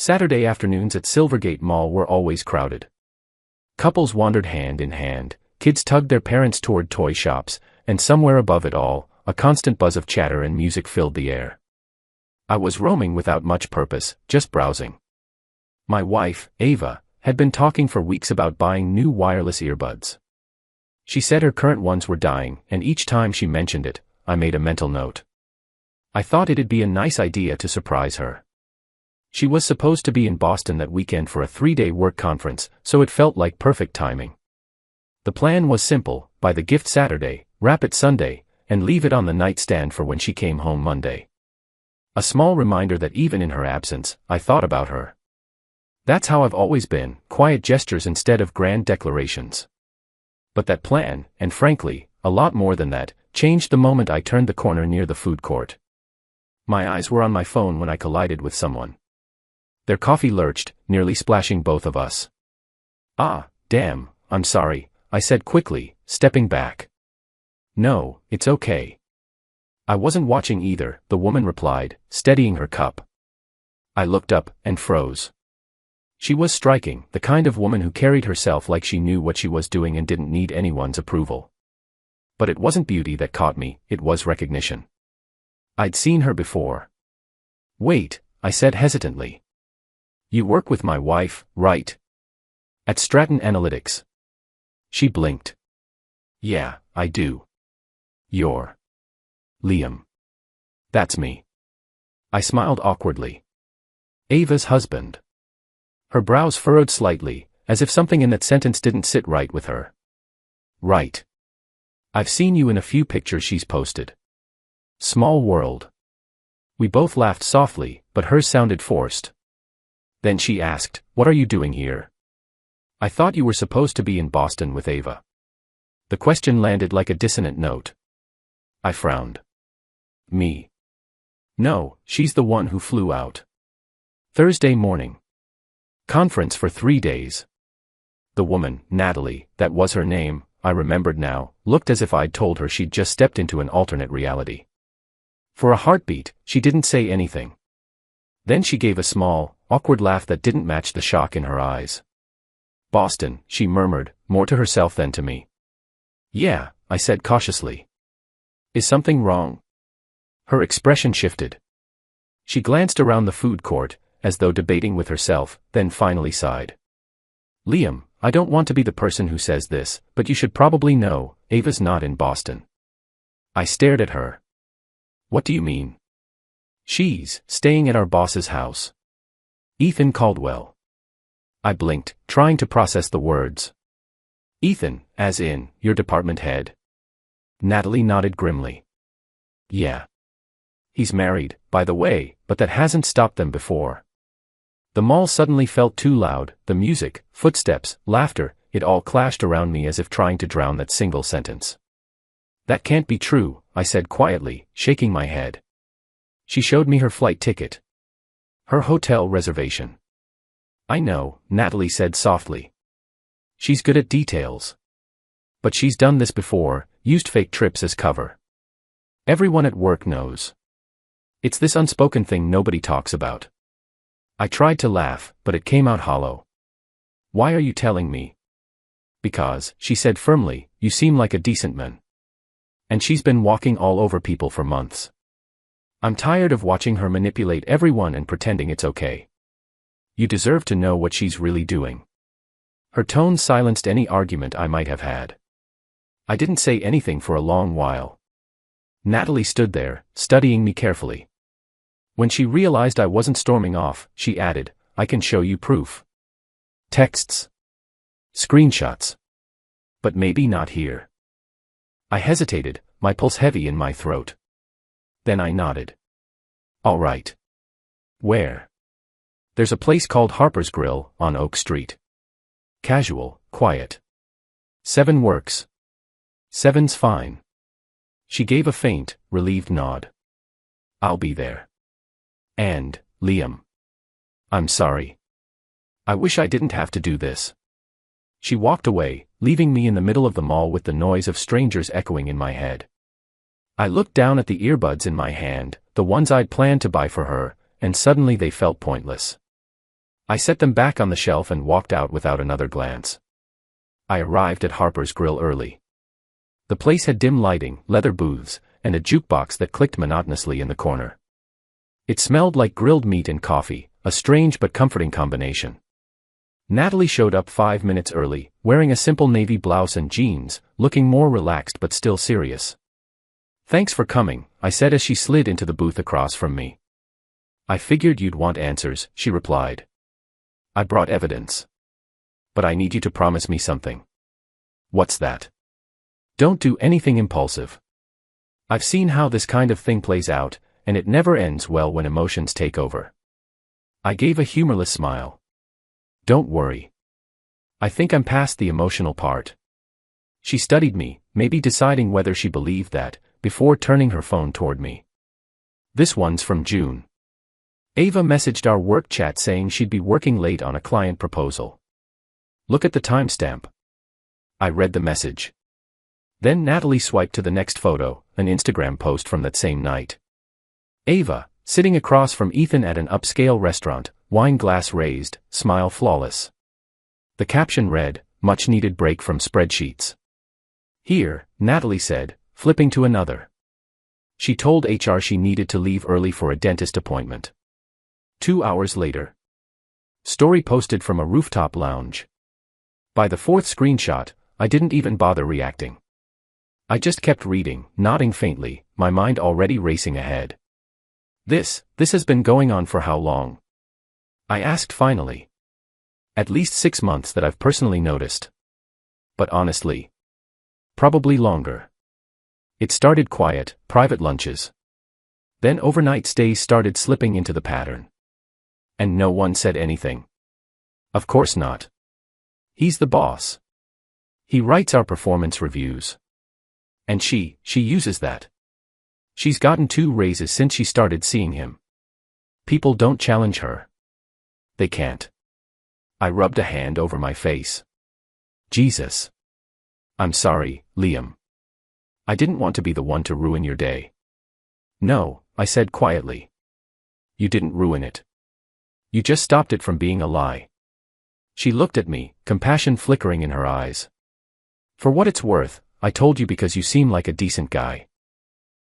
Saturday afternoons at Silvergate Mall were always crowded. Couples wandered hand in hand, kids tugged their parents toward toy shops, and somewhere above it all, a constant buzz of chatter and music filled the air. I was roaming without much purpose, just browsing. My wife, Ava, had been talking for weeks about buying new wireless earbuds. She said her current ones were dying, and each time she mentioned it, I made a mental note. I thought it'd be a nice idea to surprise her. She was supposed to be in Boston that weekend for a 3-day work conference, so it felt like perfect timing. The plan was simple: buy the gift Saturday, wrap it Sunday, and leave it on the nightstand for when she came home Monday. A small reminder that even in her absence, I thought about her. That's how I've always been, quiet gestures instead of grand declarations. But that plan, and frankly, a lot more than that, changed the moment I turned the corner near the food court. My eyes were on my phone when I collided with someone. Their coffee lurched, nearly splashing both of us. "Ah, damn, I'm sorry," I said quickly, stepping back. "No, it's okay." "I wasn't watching either," the woman replied, steadying her cup. I looked up, and froze. She was striking, the kind of woman who carried herself like she knew what she was doing and didn't need anyone's approval. But it wasn't beauty that caught me, it was recognition. I'd seen her before. "Wait," I said hesitantly. "You work with my wife, right? At Stratton Analytics." She blinked. "Yeah, I do." "You're Liam." "That's me." I smiled awkwardly. "Ava's husband." Her brows furrowed slightly, as if something in that sentence didn't sit right with her. "Right. I've seen you in a few pictures she's posted." Small world. We both laughed softly, but hers sounded forced. Then she asked, "What are you doing here?" "I thought you were supposed to be in Boston with Ava." The question landed like a dissonant note. I frowned. "Me? No, she's the one who flew out. Thursday morning. Conference for 3 days. The woman, Natalie, that was her name, I remembered now, looked as if I'd told her she'd just stepped into an alternate reality. For a heartbeat, she didn't say anything. Then she gave a small, awkward laugh that didn't match the shock in her eyes. "Boston," she murmured, more to herself than to me. "Yeah," I said cautiously. "Is something wrong?" Her expression shifted. She glanced around the food court, as though debating with herself, then finally sighed. "Liam, I don't want to be the person who says this, but you should probably know, Ava's not in Boston." I stared at her. "What do you mean?" "She's staying at our boss's house. Ethan Caldwell." I blinked, trying to process the words. "Ethan, as in, your department head?" Natalie nodded grimly. "Yeah. He's married, by the way, but that hasn't stopped them before." The mall suddenly felt too loud, the music, footsteps, laughter, it all clashed around me as if trying to drown that single sentence. "That can't be true," I said quietly, shaking my head. She showed me her flight ticket. Her hotel reservation. "I know," Natalie said softly. "She's good at details. But she's done this before, used fake trips as cover. Everyone at work knows. It's this unspoken thing nobody talks about." I tried to laugh, but it came out hollow. "Why are you telling me?" "Because," she said firmly, "you seem like a decent man. And she's been walking all over people for months. I'm tired of watching her manipulate everyone and pretending it's okay. You deserve to know what she's really doing." Her tone silenced any argument I might have had. I didn't say anything for a long while. Natalie stood there, studying me carefully. When she realized I wasn't storming off, she added, "I can show you proof. Texts. Screenshots. But maybe not here." I hesitated, my pulse heavy in my throat. Then I nodded. "All right." "Where?" "There's a place called Harper's Grill, on Oak Street. Casual, quiet. 7 works. 7's fine." She gave a faint, relieved nod. "I'll be there. And, Liam. I'm sorry. I wish I didn't have to do this." She walked away, leaving me in the middle of the mall with the noise of strangers echoing in my head. I looked down at the earbuds in my hand, the ones I'd planned to buy for her, and suddenly they felt pointless. I set them back on the shelf and walked out without another glance. I arrived at Harper's Grill early. The place had dim lighting, leather booths, and a jukebox that clicked monotonously in the corner. It smelled like grilled meat and coffee, a strange but comforting combination. Natalie showed up 5 minutes early, wearing a simple navy blouse and jeans, looking more relaxed but still serious. "Thanks for coming," I said as she slid into the booth across from me. "I figured you'd want answers," she replied. "I brought evidence. But I need you to promise me something." "What's that?" "Don't do anything impulsive. I've seen how this kind of thing plays out, and it never ends well when emotions take over." I gave a humorless smile. "Don't worry. I think I'm past the emotional part." She studied me, maybe deciding whether she believed that, before turning her phone toward me. "This one's from June. Ava messaged our work chat saying she'd be working late on a client proposal. Look at the timestamp." I read the message. Then Natalie swiped to the next photo, an Instagram post from that same night. Ava, sitting across from Ethan at an upscale restaurant, wine glass raised, smile flawless. The caption read, "Much needed break from spreadsheets." "Here," Natalie said, flipping to another. She told HR she needed to leave early for a dentist appointment. 2 hours later. Story posted from a rooftop lounge. By the fourth screenshot, I didn't even bother reacting. I just kept reading, nodding faintly, my mind already racing ahead. This has been going on for how long?" I asked finally. "At least 6 months that I've personally noticed. But honestly, probably longer. It started quiet, private lunches. Then overnight stays started slipping into the pattern. And no one said anything. Of course not. He's the boss. He writes our performance reviews. And she uses that. She's gotten 2 raises since she started seeing him. People don't challenge her. They can't." I rubbed a hand over my face. "Jesus. I'm sorry, Liam. I didn't want to be the one to ruin your day." "No," I said quietly. "You didn't ruin it. You just stopped it from being a lie." She looked at me, compassion flickering in her eyes. "For what it's worth, I told you because you seem like a decent guy.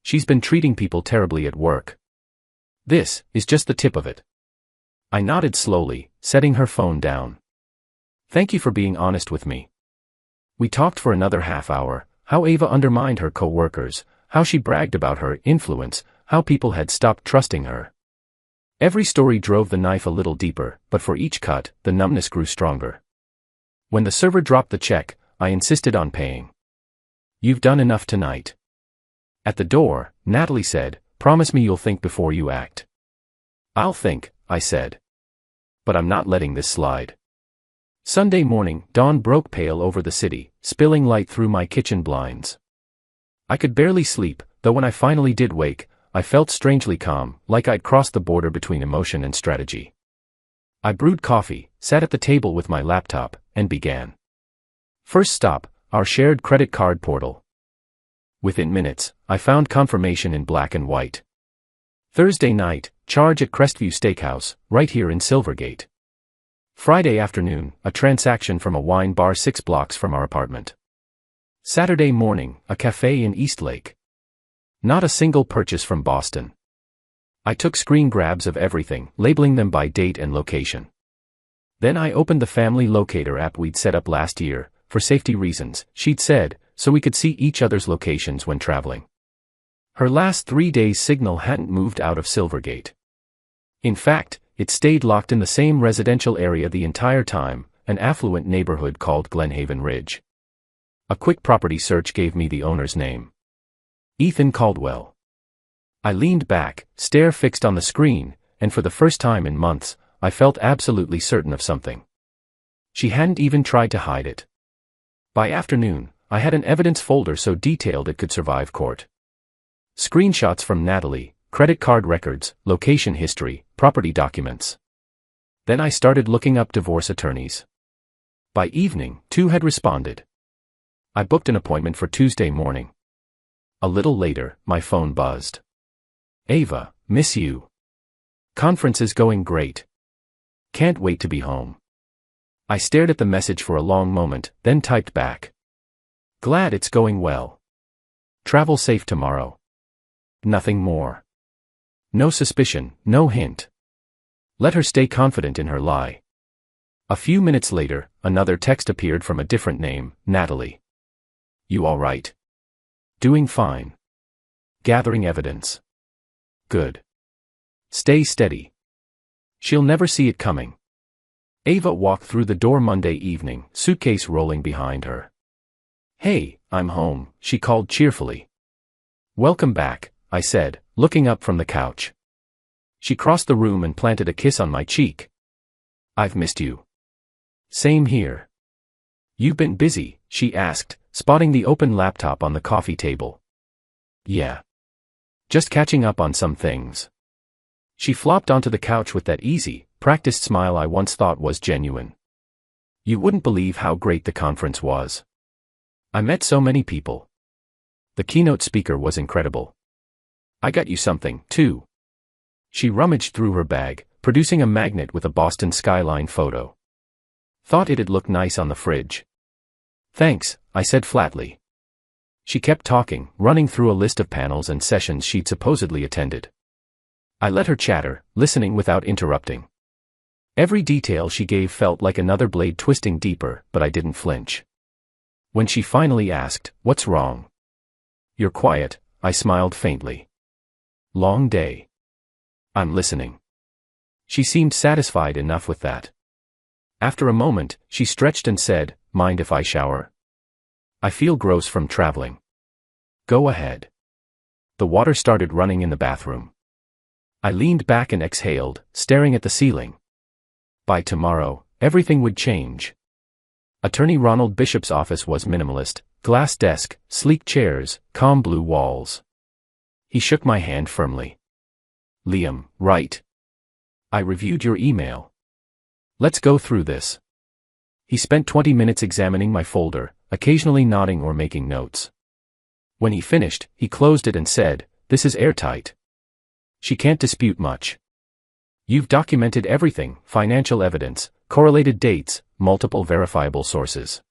She's been treating people terribly at work. This is just the tip of it." I nodded slowly, setting her phone down. "Thank you for being honest with me." We talked for another half hour, how Ava undermined her coworkers, how she bragged about her influence, how people had stopped trusting her. Every story drove the knife a little deeper, but for each cut, the numbness grew stronger. When the server dropped the check, I insisted on paying. "You've done enough tonight." At the door, Natalie said, "Promise me you'll think before you act." "I'll think," I said. "But I'm not letting this slide." Sunday morning, dawn broke pale over the city, spilling light through my kitchen blinds. I could barely sleep, though when I finally did wake, I felt strangely calm, like I'd crossed the border between emotion and strategy. I brewed coffee, sat at the table with my laptop, and began. First stop, our shared credit card portal. Within minutes, I found confirmation in black and white. Thursday night, charge at Crestview Steakhouse, right here in Silvergate. Friday afternoon, a transaction from a wine bar 6 blocks from our apartment. Saturday morning, a cafe in Eastlake. Not a single purchase from Boston. I took screen grabs of everything, labeling them by date and location. Then I opened the family locator app we'd set up last year, for safety reasons, she'd said, so we could see each other's locations when traveling. Her last 3 days' signal hadn't moved out of Silvergate. In fact, it stayed locked in the same residential area the entire time, an affluent neighborhood called Glenhaven Ridge. A quick property search gave me the owner's name. Ethan Caldwell. I leaned back, stare fixed on the screen, and for the first time in months, I felt absolutely certain of something. She hadn't even tried to hide it. By afternoon, I had an evidence folder so detailed it could survive court. Screenshots from Natalie, credit card records, location history, property documents. Then I started looking up divorce attorneys. By evening, 2 had responded. I booked an appointment for Tuesday morning. A little later, my phone buzzed. "Ava, miss you. Conference is going great. Can't wait to be home. I stared at the message for a long moment, then typed back. Glad it's going well. Travel safe tomorrow. Nothing more. No suspicion, no hint. Let her stay confident in her lie. A few minutes later, another text appeared from a different name, Natalie. You all right? Doing fine. Gathering evidence. Good. Stay steady. She'll never see it coming. Ava walked through the door Monday evening, suitcase rolling behind her. Hey, I'm home, she called cheerfully. Welcome back, I said, looking up from the couch. She crossed the room and planted a kiss on my cheek. I've missed you. Same here. You've been busy, she asked, spotting the open laptop on the coffee table. Yeah. Just catching up on some things. She flopped onto the couch with that easy, practiced smile I once thought was genuine. You wouldn't believe how great the conference was. I met so many people. The keynote speaker was incredible. I got you something, too. She rummaged through her bag, producing a magnet with a Boston skyline photo. Thought it'd look nice on the fridge. Thanks, I said flatly. She kept talking, running through a list of panels and sessions she'd supposedly attended. I let her chatter, listening without interrupting. Every detail she gave felt like another blade twisting deeper, but I didn't flinch. When she finally asked, "What's wrong?" "You're quiet," I smiled faintly. "Long day." "I'm listening." She seemed satisfied enough with that. After a moment, she stretched and said, "Mind if I shower? I feel gross from traveling." "Go ahead." The water started running in the bathroom. I leaned back and exhaled, staring at the ceiling. By tomorrow, everything would change. Attorney Ronald Bishop's office was minimalist, glass desk, sleek chairs, calm blue walls. He shook my hand firmly. "Liam, right. I reviewed your email. Let's go through this." He spent 20 minutes examining my folder, occasionally nodding or making notes. When he finished, he closed it and said, "This is airtight. She can't dispute much. You've documented everything, financial evidence, correlated dates, multiple verifiable sources.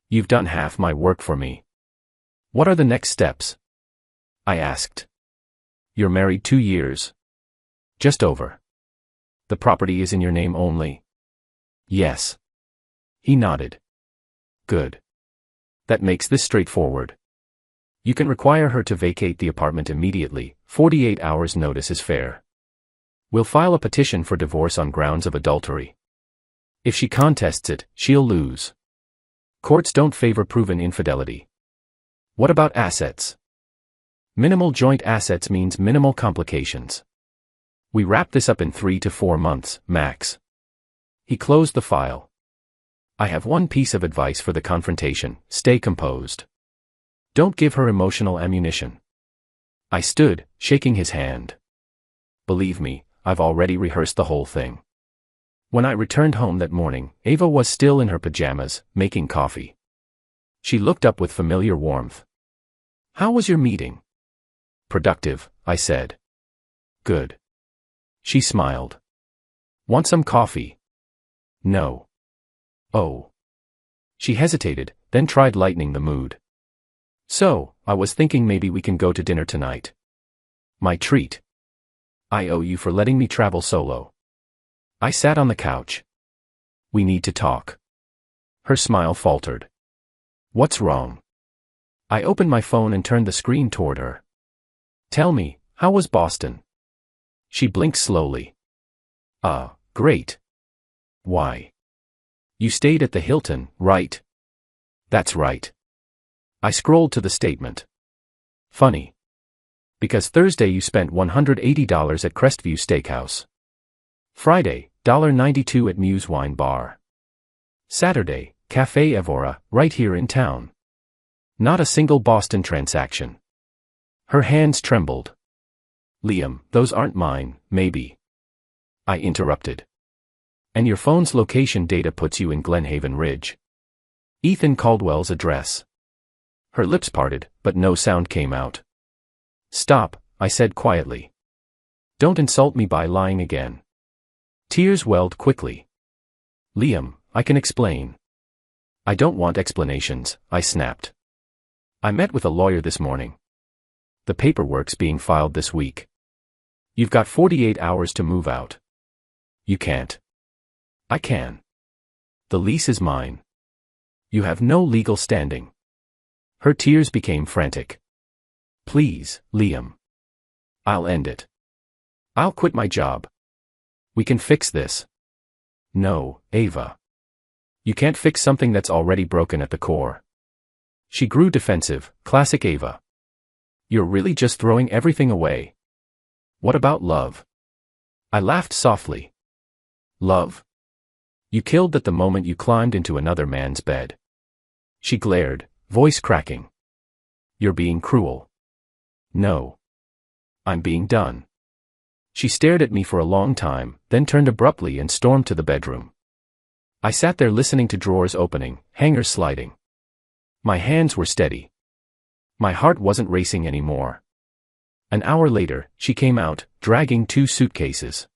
You've done half my work for me. What are the next steps?" I asked. "You're married 2 years. Just over. The property is in your name only?" "Yes." He nodded. "Good. That makes this straightforward. You can require her to vacate the apartment immediately, 48 hours notice is fair. We'll file a petition for divorce on grounds of adultery. If she contests it, she'll lose. Courts don't favor proven infidelity. What about assets? Minimal joint assets means minimal complications. We wrap this up in 3 to 4 months, max." He closed the file. "I have one piece of advice for the confrontation: stay composed. Don't give her emotional ammunition." I stood, shaking his hand. Believe me, I've already rehearsed the whole thing. When I returned home that morning, Ava was still in her pajamas, making coffee. She looked up with familiar warmth. "How was your meeting?" "Productive," I said. "Good." She smiled. "Want some coffee?" "No." "Oh." She hesitated, then tried lightening the mood. "So, I was thinking maybe we can go to dinner tonight. My treat. I owe you for letting me travel solo." I sat on the couch. "We need to talk." Her smile faltered. "What's wrong?" I opened my phone and turned the screen toward her. "Tell me, how was Boston?" She blinked slowly. Great." "Why?" "You stayed at the Hilton, right?" "That's right." I scrolled to the statement. "Funny. Because Thursday you spent $180 at Crestview Steakhouse. Friday, $1.92 at Muse Wine Bar. Saturday, Café Evora, right here in town. Not a single Boston transaction." Her hands trembled. "Liam, those aren't mine, maybe." I interrupted. "And your phone's location data puts you in Glenhaven Ridge. Ethan Caldwell's address." Her lips parted, but no sound came out. "Stop," I said quietly. "Don't insult me by lying again." Tears welled quickly. Liam, I can explain. I don't want explanations, I snapped. I met with a lawyer this morning. The paperwork's being filed this week. You've got 48 hours to move out. You can't. I can. The lease is mine. You have no legal standing. Her tears became frantic. Please, Liam. I'll end it. I'll quit my job. We can fix this. No, Ava. You can't fix something that's already broken at the core. She grew defensive, classic Ava. You're really just throwing everything away. What about love? I laughed softly. Love? You killed at the moment you climbed into another man's bed. She glared, voice cracking. You're being cruel. No. I'm being done. She stared at me for a long time, then turned abruptly and stormed to the bedroom. I sat there listening to drawers opening, hangers sliding. My hands were steady. My heart wasn't racing anymore. An hour later, she came out, dragging 2 suitcases.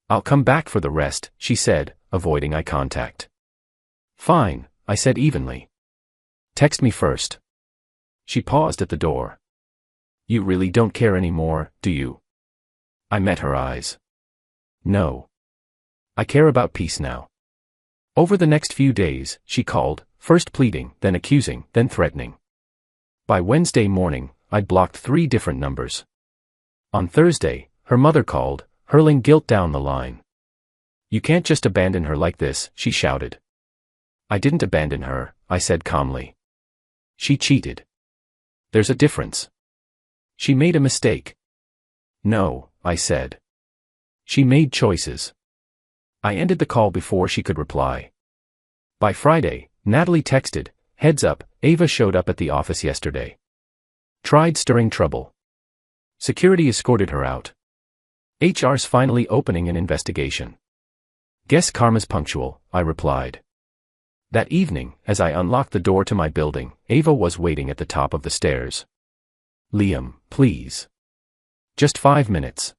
I'll come back for the rest, she said, avoiding eye contact. Fine, I said evenly. Text me first. She paused at the door. You really don't care anymore, do you? I met her eyes. No. I care about peace now. Over the next few days, she called, first pleading, then accusing, then threatening. By Wednesday morning, I'd blocked 3 different numbers. On Thursday, her mother called, hurling guilt down the line. You can't just abandon her like this, she shouted. I didn't abandon her, I said calmly. She cheated. There's a difference. She made a mistake. No, I said. She made choices. I ended the call before she could reply. By Friday, Natalie texted, heads up, Ava showed up at the office yesterday. Tried stirring trouble. Security escorted her out. HR's finally opening an investigation. Guess karma's punctual, I replied. That evening, as I unlocked the door to my building, Ava was waiting at the top of the stairs. Liam, please. Just 5 minutes.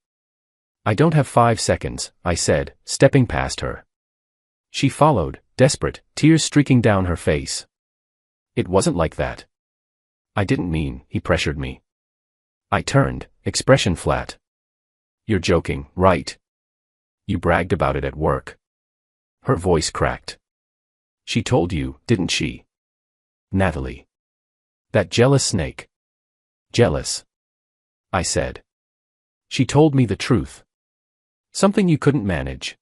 I don't have 5 seconds, I said, stepping past her. She followed, desperate, tears streaking down her face. It wasn't like that. I didn't mean, he pressured me. I turned, expression flat. You're joking, right? You bragged about it at work. Her voice cracked. She told you, didn't she? Natalie. That jealous snake. Jealous. I said. She told me the truth. Something you couldn't manage.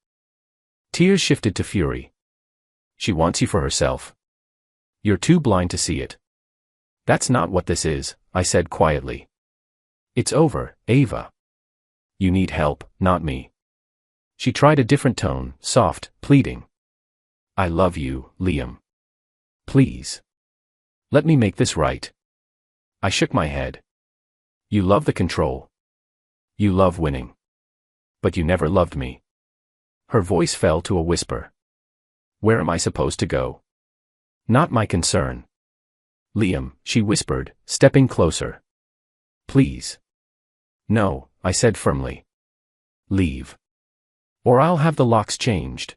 Tears shifted to fury. She wants you for herself. You're too blind to see it. That's not what this is, I said quietly. It's over, Ava. You need help, not me. She tried a different tone, soft, pleading. I love you, Liam. Please. Let me make this right. I shook my head. You love the control. You love winning. But you never loved me. Her voice fell to a whisper. Where am I supposed to go? Not my concern. Liam, she whispered, stepping closer. Please. No, I said firmly. Leave. Or I'll have the locks changed.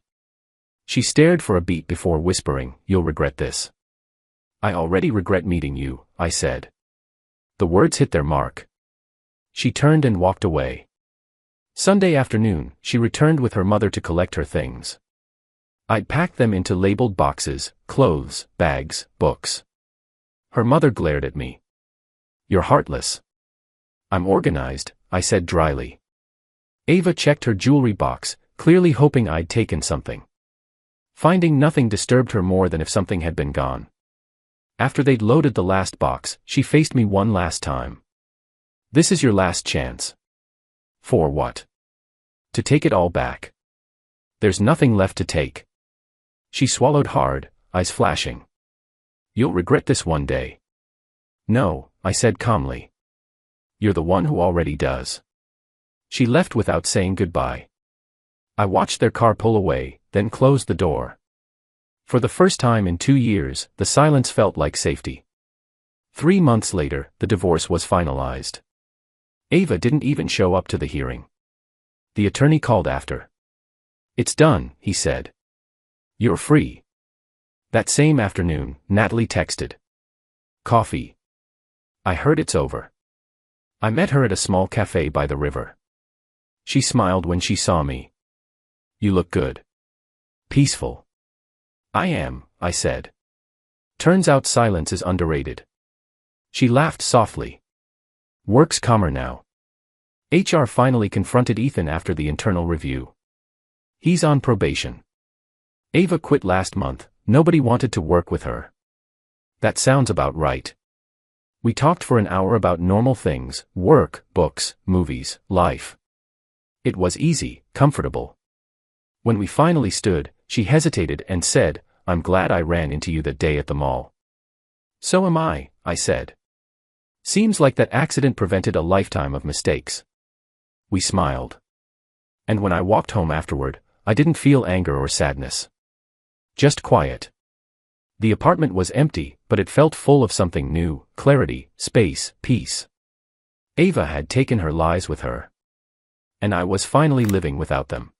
She stared for a beat before whispering, you'll regret this. I already regret meeting you, I said. The words hit their mark. She turned and walked away. Sunday afternoon, she returned with her mother to collect her things. I'd packed them into labeled boxes, clothes, bags, books. Her mother glared at me. You're heartless. I'm organized, I said dryly. Ava checked her jewelry box, clearly hoping I'd taken something. Finding nothing disturbed her more than if something had been gone. After they'd loaded the last box, she faced me one last time. This is your last chance. For what? To take it all back. There's nothing left to take. She swallowed hard, eyes flashing. You'll regret this one day. No, I said calmly. You're the one who already does. She left without saying goodbye. I watched their car pull away, then closed the door. For the first time in 2 years, the silence felt like safety. 3 months later, the divorce was finalized. Ava didn't even show up to the hearing. The attorney called after. It's done, he said. You're free. That same afternoon, Natalie texted. Coffee. I heard it's over. I met her at a small cafe by the river. She smiled when she saw me. You look good. Peaceful. I am, I said. Turns out silence is underrated. She laughed softly. Work's calmer now. HR finally confronted Ethan after the internal review. He's on probation. Ava quit last month, nobody wanted to work with her. That sounds about right. We talked for an hour about normal things, work, books, movies, life. It was easy, comfortable. When we finally stood, she hesitated and said, I'm glad I ran into you that day at the mall. So am I said. Seems like that accident prevented a lifetime of mistakes. We smiled. And when I walked home afterward, I didn't feel anger or sadness. Just quiet. The apartment was empty, but it felt full of something new, clarity, space, peace. Ava had taken her lies with her. And I was finally living without them.